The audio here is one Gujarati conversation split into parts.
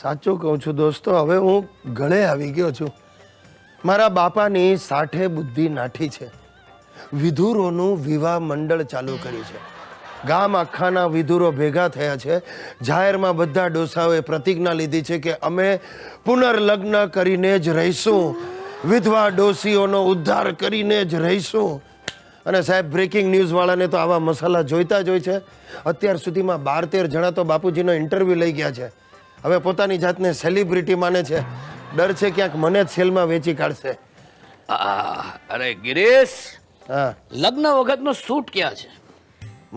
સાચું કહું છું દોસ્તો, હવે હું ગળે આવી ગયો છું. મારા બાપાની સાઠે બુદ્ધિ નાઠી છે. વિધુરોનું વિવાહ મંડળ ચાલુ કર્યું છે. ગામ આખાના વિધુરો ભેગા થયા છે. જાહેરમાં બધા ડોસાઓએ પ્રતિજ્ઞા લીધી છે કે અમે પુનર્લગ્ન કરીને જ રહીશું, વિધવા ડોસીઓનો ઉદ્ધાર કરીને જ રહીશું. અને સાહેબ, બ્રેકિંગ ન્યૂઝ વાળાને તો આવા મસાલા જોઈતા જ હોય છે. અત્યાર સુધીમાં 12-13 જણા તો બાપુજીનો ઇન્ટરવ્યૂ લઈ ગયા છે. હવે પોતાની જાતને સેલિબ્રિટી માને છે. ડર છે ક્યાંક મને જ સેલમાં વેચી કાઢશે. અરે ગિરીશ, હા, લગ્ન વખતનો સૂટ ક્યાં છે?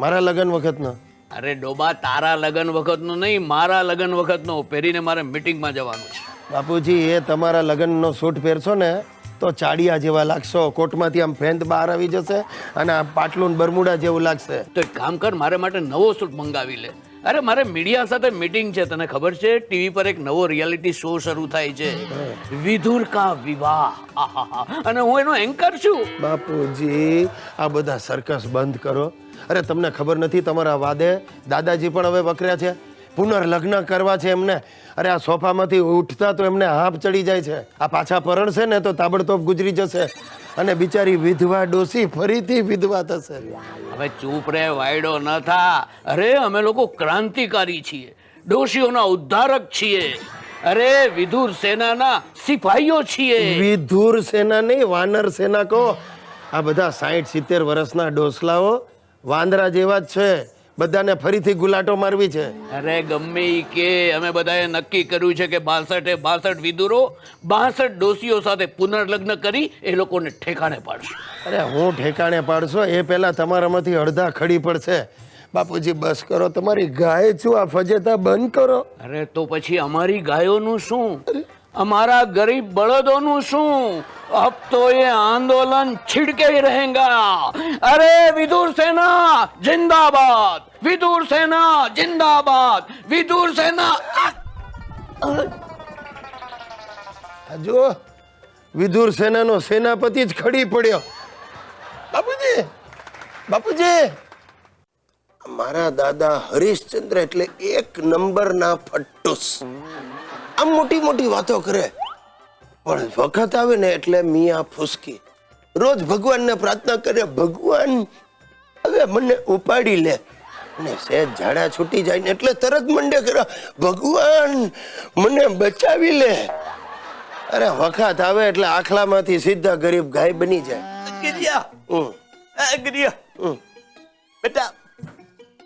મારા લગ્ન વખતનો? અરે ડોબા, તારા લગ્ન વખતનો નહીં, મારા લગ્ન વખતનો પહેરીને મારે મીટિંગમાં જવાનું છે. બાપુજી, એ તમારા લગ્નનો સૂટ પહેરશો ને તો ચાડિયા જેવા લાગશો. કોટમાંથી આમ ફેંદ બહાર આવી જશે અને આ પાટલું બરમુડા જેવું લાગશે. તો એક કામ કર, મારે માટે નવો સૂટ મંગાવી લે. અરે મારે મીડિયા સાથે મીટિંગ છે, તને ખબર છે? ટીવી પર એક નવો રિયાલિટી શો શરૂ થાય છે, વિધુર કા વિવાહ. અને હું એનો એન્કર છું. બાપુજી, આ બધા સર્કસ બંધ કરો. અરે તમને ખબર નથી, તમારા વાદે દાદાજી પણ હવે વકર્યા છે. પુનર્લગ્ન કરવા છે એમને. અરે આ સોફામાંથી ઉઠતા તો એમને હાંફ ચડી જાય છે. આ પાછા પરણશે ને તો તાબડતોબ ગુજરી જશે અને બિચારી વિધવા ડોસી ફરીથી વિધવા થશે. હવે ચૂપ રે, વાયડો ન થા. અરે અમે લોકો ક્રાંતિકારી છીએ, ડોશીઓના ઉદ્ધારક છીએ. અરે વિધુર સેનાના સિપાહીઓ છીએ. વિધુર સેના નહીં, વાનર સેના કહો. આ બધા 60-70 વર્ષના ડોસલાઓ વાંદરા જેવા જ છે. બધાને ફરીથી ગુલાટો મારવી છે. અરે ગમે ઈ કે, અમે બધાએ નક્કી કર્યું છે કે 62 વિધુરો 62 ડોસીઓ સાથે પુનર્લગ્ન કરી એ લોકોને ઠેકાણે પાડશું. અરે હું ઠેકાણે પાડશો એ પહેલા તમારામાંથી અડધા ખડી પડશે. બાપુજી બસ કરો, તમારી ગાય છું, આ ફજેતા બંધ કરો. અરે તો પછી અમારી ગાયોનું શું? અમારા ગરીબ બળદોનું શું? अब तो ये आंदोलन छिड़के ही रहेगा. अरे विदुर सेना जिंदाबाद, विदुर सेना जिंदाबाद, विदुर सेना. જો વિધુર સેનાનો સેનાપતિ જ ખડી પડ્યો. બાપુજી, બાપુજી, મારા દાદા હરીશચંદ્ર એટલે એક નંબરના ફટ્ટુસ. આમ મોટી મોટી વાતો કરે, પણ વખત આવે ને એટલે મિયા ફૂસકી. રોજ ભગવાનને પ્રાર્થના કરે, ભગવાન હવે મને ઉપાડી લે. અને સહેજ ઝાડા છૂટી જાય ને એટલે તરત મંડે કરે, ભગવાન મને બચાવી લે. અરે વખત આવે એટલે આખલામાંથી સીધા ગરીબ ગાય બની જાય. બેટા,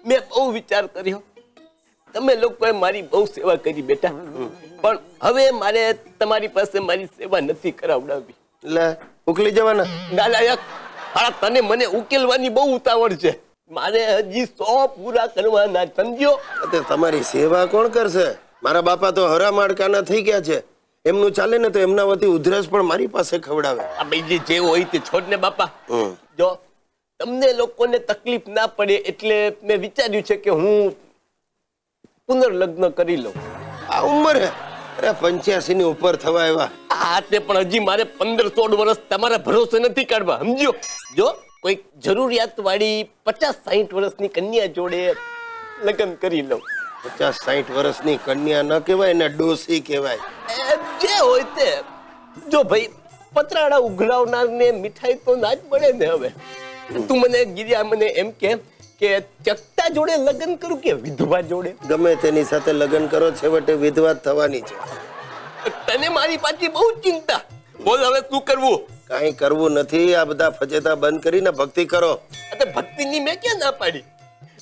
મેં બહુ વિચાર કર્યો. તમે લોકોએ મારી બહુ સેવા કરી બેટા, પણ હવે મારે તમારી પાસે મારી સેવા નથી કરાવડાવી. એટલે ઉકલી જવાના? નાલાયક, તને મને ઉકેલવાની બહુ ઉતાવળ છે. મારે હજી 100 પૂરા કરવાના, સમજ્યો? તમારી સેવા કોણ કરશે? મારા બાપા તો હરા માડકાના થઈ ગયા છે. એમનું ચાલે ને તો એમના વતી ઉધરસ પણ મારી પાસે ખવડાવે. આ બીજી જે હોય તે છોડ ને બાપા. જો તમને લોકોને તકલીફ ના પડે એટલે મેં વિચાર્યું છે કે હું પુનર્લગ્ન કરી લઉં. આ ઉંમરે? અરે 85 ની ઉપર થવા આવ્યા. આ તે પણ હજી મારે 15-16 વર્ષ તમારા ભરોસે નથી કાઢવા, સમજ્યો? જો કોઈ જરૂરિયાત વાળી 50-60 વર્ષની કન્યા જોડે લગ્ન કરી લઉં. 50-60 વર્ષની કન્યા ન કહેવાય ને ડોસી કહેવાય. જે હોય તે. જો ભાઈ, પતરાડા ઉઘરાવનાર ને મીઠાઈ તો ના જ મળે ને. હવે તું મને ગિરિયા મને એમ કે ચકતા જોડે લગ્ન કરું કે વિધવા જોડે? ગમે તેની સાથે લગ્ન કરો, છેવટે વિધવા થવાની છે. તને મારી પાછી બહુ ચિંતા. બોલ હવે શું કરવું? કાંઈ કરવું નથી. આ બધા ફજેતા બંધ કરીને ભક્તિ કરો. ભક્તિની મેં ક્યાં ના પાડી?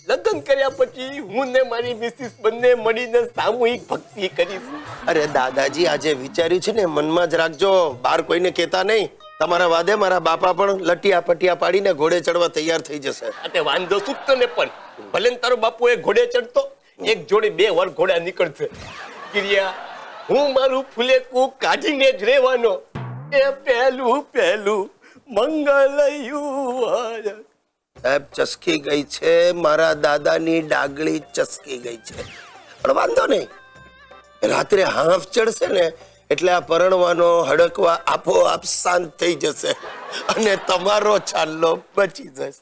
લગ્ન કર્યા પછી હું ને મારી મિસિસ બંને મળીને સામૂહિક ભક્તિ કરીશું. અરે દાદાજી, આજે વિચાર્યું છે ને મનમાં જ રાખજો, બહાર કોઈને કહેતા નહીં. તમારા વાદે મારા બાપા પણ લટિયા પટિયા પાડીને ઘોડે ચડવા તૈયાર થઈ જશે. વાંધો શું તને? પણ ભલે તારો બાપુ એ ઘોડે ચડતો, એક જોડે 2 વાર ઘોડા નીકળશે. કિરિયા, હું મારું ફુલેકું કાઢીને જ રહેવાનો. એ પહેલું મંગલયું. સાહેબ, ચસકી ગઈ છે. મારા દાદાની ડાગળી ચસકી ગઈ છે. પણ વાંધો નહીં, રાત્રે હાંફ ચડશે ને એટલે આ પરણવાનો હડકવા આપોઆપ શાંત થઈ જશે અને તમારો ચાલ્લો બચી જશે.